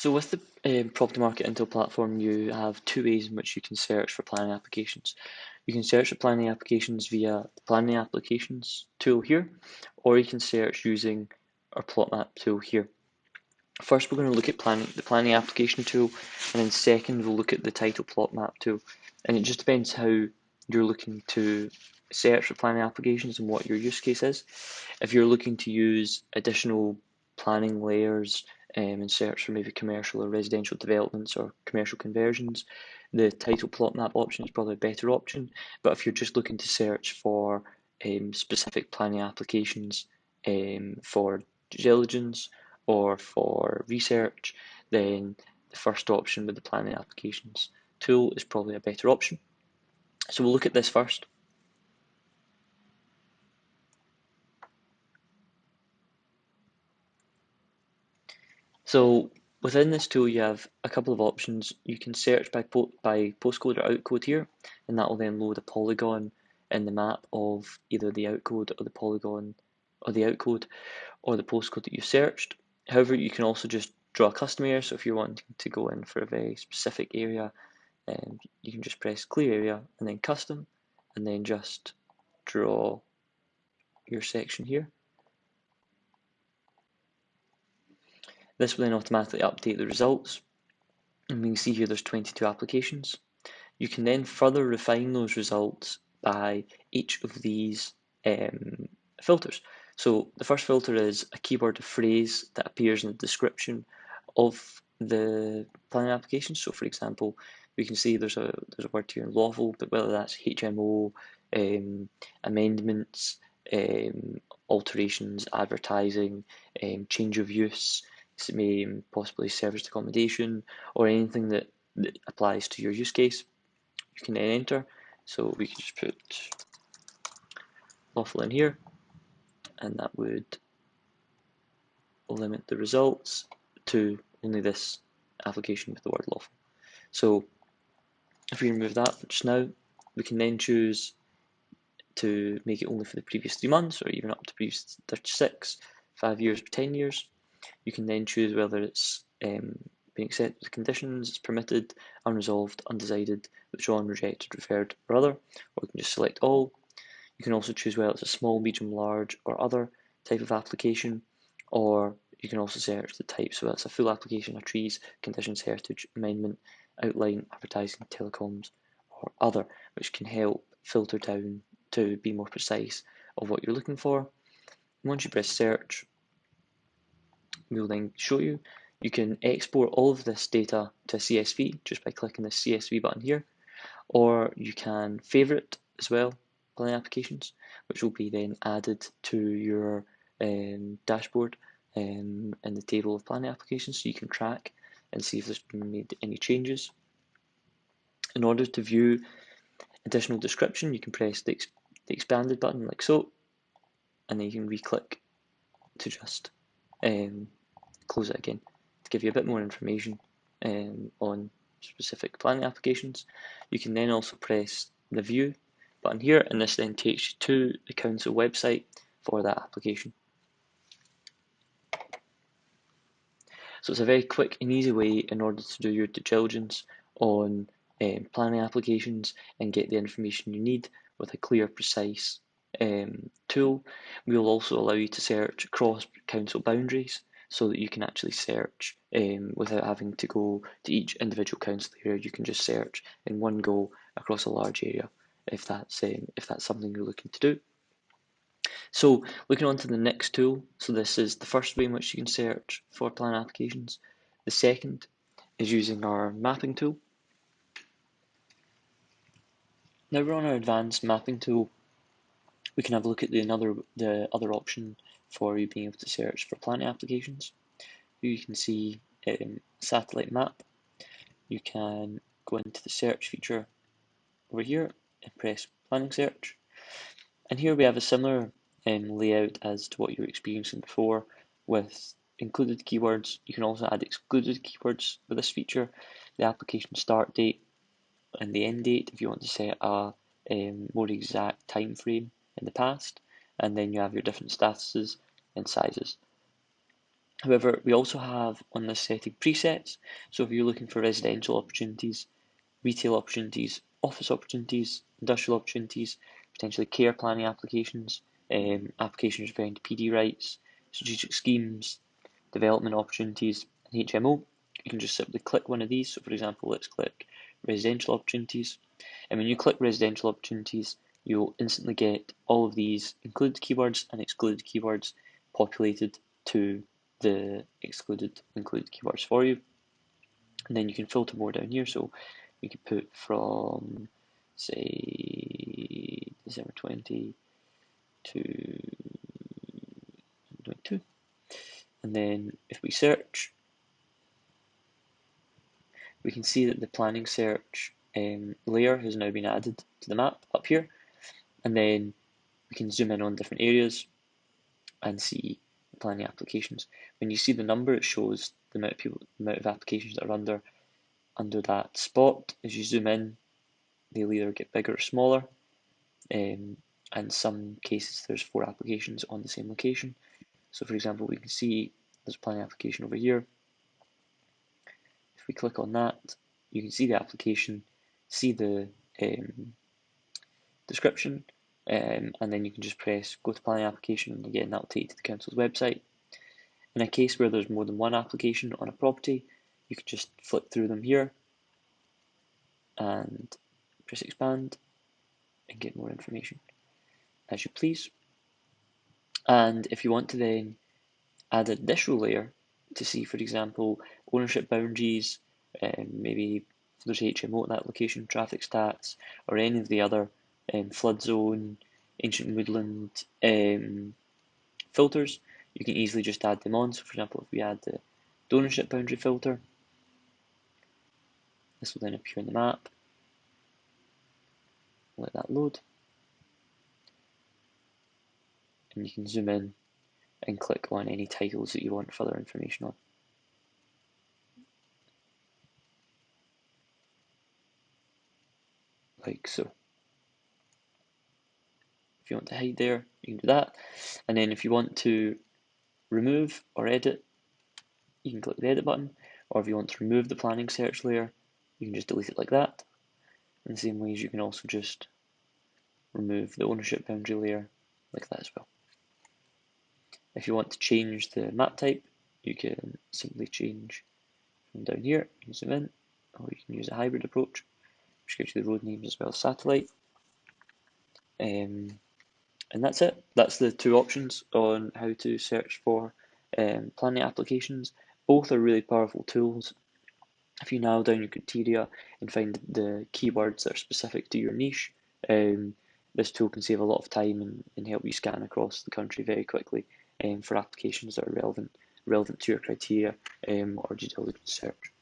So with the Property Market Intel platform, you have two ways in which you can search for planning applications. You can search for planning applications via the planning applications tool here, or you can search using our plot map tool here. First, we're going to look at the planning application tool, and then second, we'll look at the title plot map tool. And it just depends how you're looking to search for planning applications and what your use case is. If you're looking to use additional planning layers and search for maybe commercial or residential developments or commercial conversions, the title plot map option is probably a better option. But if you're just looking to search for specific planning applications for due diligence or for research, then the first option with the planning applications tool is probably a better option. So we'll look at this first. So within this tool, you have a couple of options. You can search by postcode or outcode here, and that will then load a polygon in the map of either the outcode or the polygon or the outcode or the postcode that you searched. However, you can also just draw a custom area. So if you're wanting to go in for a very specific area, you can just press clear area and then custom, and then just draw your section here. This will then automatically update the results, and we can see here there's 22 applications. You can then further refine those results by each of these filters. So the first filter is a keyword or phrase that appears in the description of the planning application. So for example, we can see there's a word here in lawful, but whether that's HMO, amendments, alterations, advertising, change of use, possibly serviced accommodation, or anything that applies to your use case, you can then enter. So we can just put lawful in here, and that would limit the results to only this application with the word lawful. So if we remove that just now, we can then choose to make it only for the previous 3 months, or even up to previous 36, 5 years, or 10 years. You can then choose whether it's being accepted with conditions, it's permitted, unresolved, undecided, withdrawn, rejected, referred, or other, or you can just select all. You can also choose whether it's a small, medium, large, or other type of application, or you can also search the type, so that's a full application of trees, conditions, heritage, amendment, outline, advertising, telecoms, or other, which can help filter down to be more precise of what you're looking for. Once you press search, we'll then show you. You can export all of this data to a CSV just by clicking the CSV button here, or you can favorite as well, planning applications, which will be then added to your dashboard in the table of planning applications, so you can track and see if there's been made any changes. In order to view additional description, you can press the expanded button like so, and then you can re-click to just close it again to give you a bit more information on specific planning applications. You can then also press the view button here, and this then takes you to the council website for that application. So it's a very quick and easy way in order to do your due diligence on planning applications and get the information you need with a clear, precise tool. We will also allow you to search across council boundaries so that you can actually search without having to go to each individual council area. You can just search in one go across a large area if that's something you're looking to do. So looking on to the next tool, so this is the first way in which you can search for plan applications. The second is using our mapping tool. Now we're on our advanced mapping tool. We can have a look at the other option for you being able to search for planning applications. You can see satellite map. You can go into the search feature over here and press planning search. And here we have a similar layout as to what you were experiencing before with included keywords. You can also add excluded keywords with this feature, the application start date and the end date if you want to set a more exact time frame in the past, and then you have your different statuses and sizes. However, we also have on this setting presets. So if you're looking for residential opportunities, retail opportunities, office opportunities, industrial opportunities, potentially care planning applications, applications referring to PD rights, strategic schemes, development opportunities, and HMO, you can just simply click one of these. So for example, let's click residential opportunities. And when you click residential opportunities, you'll instantly get all of these included keywords and excluded keywords populated to the included keywords for you. And then you can filter more down here. So we could put from, say, December 20 to 22. And then if we search, we can see that the planning search layer has now been added to the map up here. And then we can zoom in on different areas and see planning applications. When you see the number, it shows the amount of applications that are under that spot. As you zoom in, they'll either get bigger or smaller. In some cases, there's 4 applications on the same location. So for example, we can see there's a planning application over here. If we click on that, you can see the application, see the description, and then you can just press go to planning application, and again that will take you to the council's website. In a case where there's more than one application on a property, you could just flip through them here and press expand and get more information as you please. And if you want to then add an additional layer to see, for example, ownership boundaries, maybe if there's HMO at that location, traffic stats, or any of the other flood zone, ancient woodland filters, you can easily just add them on. So for example, if we add the ownership boundary filter, this will then appear in the map. Let that load. And you can zoom in and click on any titles that you want further information on. Like so. If you want to hide there, you can do that. And then if you want to remove or edit, you can click the edit button. Or if you want to remove the planning search layer, you can just delete it like that. In the same way as you can also just remove the ownership boundary layer like that as well. If you want to change the map type, you can simply change from down here. You can zoom in, or you can use a hybrid approach, which gives you the road names as well as satellite. And that's it. That's the 2 options on how to search for planning applications. Both are really powerful tools. If you narrow down your criteria and find the keywords that are specific to your niche, this tool can save a lot of time and help you scan across the country very quickly for applications that are relevant to your criteria or due diligence search.